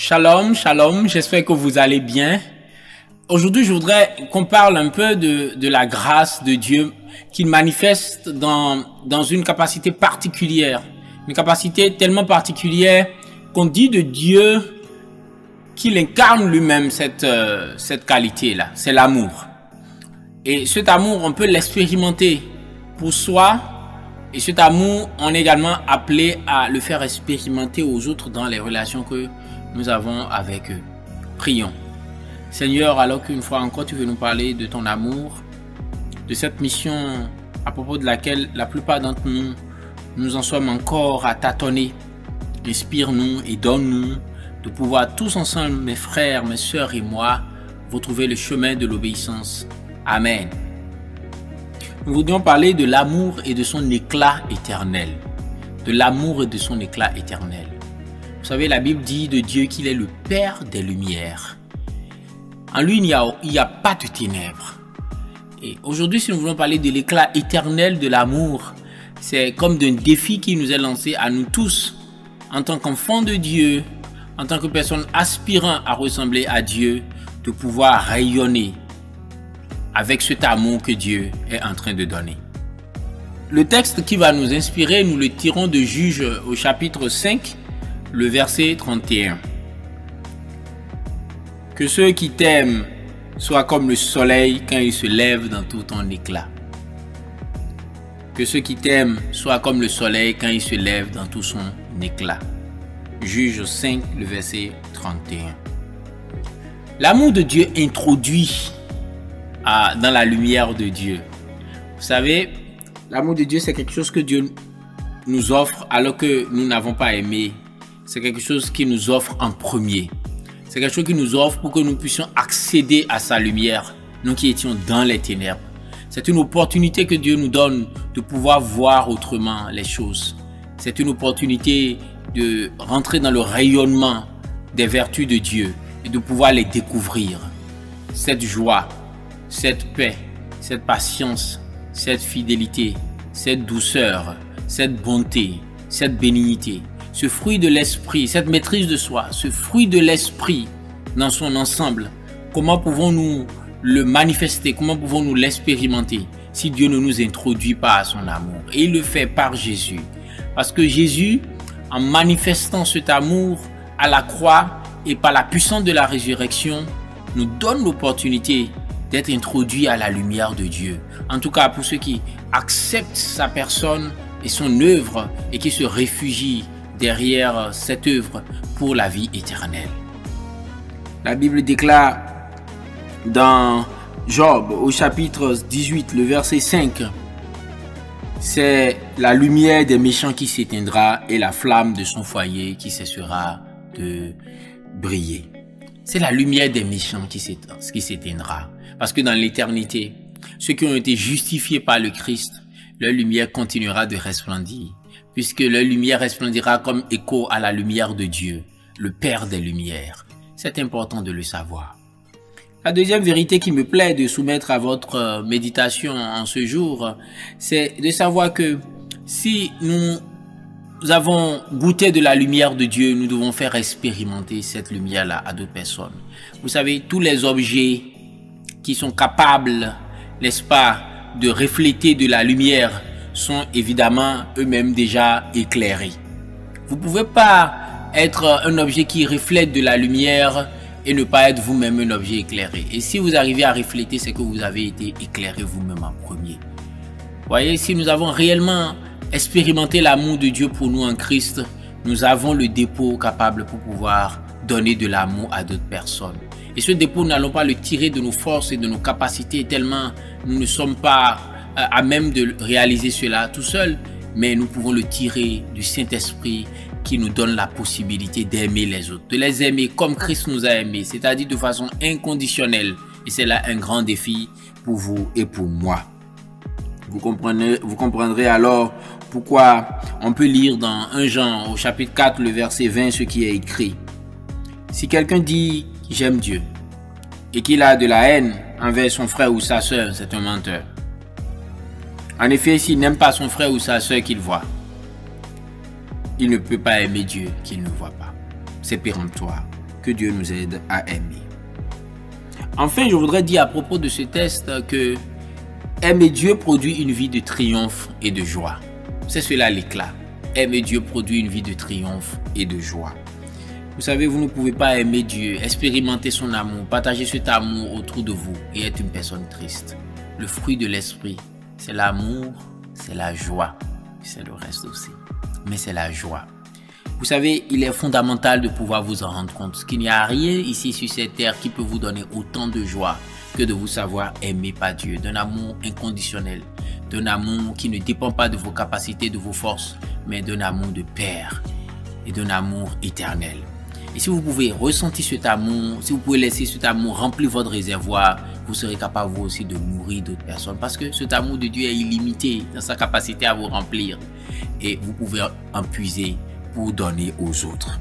Shalom, shalom, j'espère que vous allez bien. Aujourd'hui, je voudrais qu'on parle un peu de la grâce de Dieu qu'il manifeste dans une capacité particulière. Une capacité tellement particulière qu'on dit de Dieu qu'il incarne lui-même cette qualité-là, c'est l'amour. Et cet amour, on peut l'expérimenter pour soi. Et cet amour, on est également appelé à le faire expérimenter aux autres dans les relations que nous avons avec eux. Prions. Seigneur, alors qu'une fois encore tu veux nous parler de ton amour, de cette mission à propos de laquelle la plupart d'entre nous en sommes encore à tâtonner. Inspire-nous et donne-nous de pouvoir tous ensemble, mes frères, mes sœurs et moi, retrouver le chemin de l'obéissance. Amen. Nous voudrions parler de l'amour et de son éclat éternel. De l'amour et de son éclat éternel. Vous savez, la Bible dit de Dieu qu'il est le Père des Lumières. En lui, il n'y a pas de ténèbres. Et aujourd'hui, si nous voulons parler de l'éclat éternel de l'amour, c'est comme d'un défi qui nous est lancé à nous tous, en tant qu'enfants de Dieu, en tant que personnes aspirant à ressembler à Dieu, de pouvoir rayonner avec cet amour que Dieu est en train de donner. Le texte qui va nous inspirer, nous le tirons de Juges au chapitre 5, le verset 31. Que ceux qui t'aiment soient comme le soleil quand il se lève dans tout ton éclat. Que ceux qui t'aiment soient comme le soleil quand il se lève dans tout son éclat. Juges 5, le verset 31. L'amour de Dieu introduit dans la lumière de Dieu. Vous savez, l'amour de Dieu, c'est quelque chose que Dieu nous offre alors que nous n'avons pas aimé. C'est quelque chose qu'il nous offre en premier. C'est quelque chose qu'il nous offre pour que nous puissions accéder à sa lumière, nous qui étions dans les ténèbres. C'est une opportunité que Dieu nous donne de pouvoir voir autrement les choses. C'est une opportunité de rentrer dans le rayonnement des vertus de Dieu et de pouvoir les découvrir. Cette joie, cette paix, cette patience, cette fidélité, cette douceur, cette bonté, cette bénignité, ce fruit de l'esprit, cette maîtrise de soi, ce fruit de l'esprit dans son ensemble, comment pouvons-nous le manifester, comment pouvons-nous l'expérimenter si Dieu ne nous introduit pas à son amour? Et il le fait par Jésus. Parce que Jésus, en manifestant cet amour à la croix et par la puissance de la résurrection, nous donne l'opportunité d'être introduit à la lumière de Dieu. En tout cas, pour ceux qui acceptent sa personne et son œuvre et qui se réfugient derrière cette œuvre pour la vie éternelle. La Bible déclare dans Job au chapitre 18, le verset 5, c'est la lumière des méchants qui s'éteindra et la flamme de son foyer qui cessera de briller. C'est la lumière des méchants qui s'éteindra. Parce que dans l'éternité, ceux qui ont été justifiés par le Christ, leur lumière continuera de resplendir. Puisque leur lumière resplendira comme écho à la lumière de Dieu, le Père des Lumières. C'est important de le savoir. La deuxième vérité qui me plaît de soumettre à votre méditation en ce jour, c'est de savoir que si nous avons goûté de la lumière de Dieu, nous devons faire expérimenter cette lumière-là à d'autres personnes. Vous savez, tous les objets qui sont capables, n'est-ce pas, de refléter de la lumière sont évidemment eux-mêmes déjà éclairés. Vous ne pouvez pas être un objet qui reflète de la lumière et ne pas être vous-même un objet éclairé. Et si vous arrivez à refléter, c'est que vous avez été éclairé vous-même en premier. Vous voyez, si nous avons réellement expérimenté l'amour de Dieu pour nous en Christ, nous avons le dépôt capable pour pouvoir donner de l'amour à d'autres personnes. Et ce dépôt, nous n'allons pas le tirer de nos forces et de nos capacités tellement nous ne sommes pas à même de réaliser cela tout seul, mais nous pouvons le tirer du Saint-Esprit qui nous donne la possibilité d'aimer les autres, de les aimer comme Christ nous a aimés, c'est-à-dire de façon inconditionnelle. Et c'est là un grand défi pour vous et pour moi. Vous comprendrez alors pourquoi on peut lire dans 1 Jean au chapitre 4, le verset 20, ce qui est écrit. Si quelqu'un dit « j'aime Dieu » et qu'il a de la haine envers son frère ou sa sœur, c'est un menteur. En effet, s'il n'aime pas son frère ou sa sœur qu'il voit, il ne peut pas aimer Dieu qu'il ne voit pas. C'est péremptoire. Que Dieu nous aide à aimer. Enfin, je voudrais dire à propos de ce test que aimer Dieu produit une vie de triomphe et de joie. C'est cela l'éclat. Aimer Dieu produit une vie de triomphe et de joie. Vous savez, vous ne pouvez pas aimer Dieu, expérimenter son amour, partager cet amour autour de vous et être une personne triste. Le fruit de l'esprit, c'est l'amour, c'est la joie. C'est le reste aussi. Mais c'est la joie. Vous savez, il est fondamental de pouvoir vous en rendre compte qu'il n'y a rien ici sur cette terre qui peut vous donner autant de joie que de vous savoir aimer par Dieu, d'un amour inconditionnel, d'un amour qui ne dépend pas de vos capacités, de vos forces, mais d'un amour de Père et d'un amour éternel. Et si vous pouvez ressentir cet amour, si vous pouvez laisser cet amour remplir votre réservoir, vous serez capable vous aussi de nourrir d'autres personnes parce que cet amour de Dieu est illimité dans sa capacité à vous remplir et vous pouvez en puiser pour donner aux autres.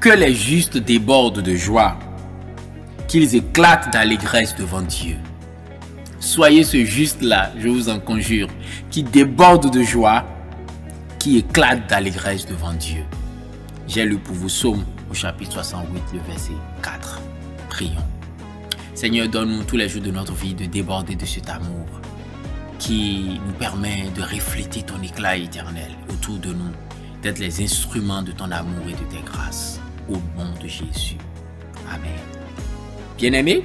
Que les justes débordent de joie, qu'ils éclatent d'allégresse devant Dieu. Soyez ce juste-là, je vous en conjure, qui déborde de joie, qui éclate d'allégresse devant Dieu. J'ai lu pour vous Psaume au chapitre 68, le verset 4. Prions. Seigneur, donne-nous tous les jours de notre vie de déborder de cet amour qui nous permet de refléter ton éclat éternel autour de nous, d'être les instruments de ton amour et de tes grâces. Au nom de Jésus. Amen. Bien-aimés,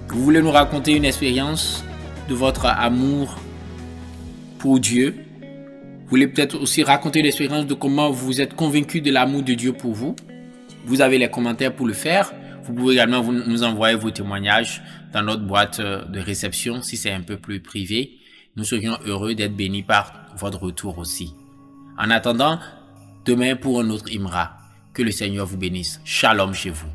vous voulez nous raconter une expérience de votre amour pour Dieu? Vous voulez peut-être aussi raconter l'expérience de comment vous êtes convaincu de l'amour de Dieu pour vous? Vous avez les commentaires pour le faire. Vous pouvez également nous envoyer vos témoignages dans notre boîte de réception si c'est un peu plus privé. Nous serions heureux d'être bénis par votre retour aussi. En attendant, demain pour un autre Imra. Que le Seigneur vous bénisse. Shalom chez vous.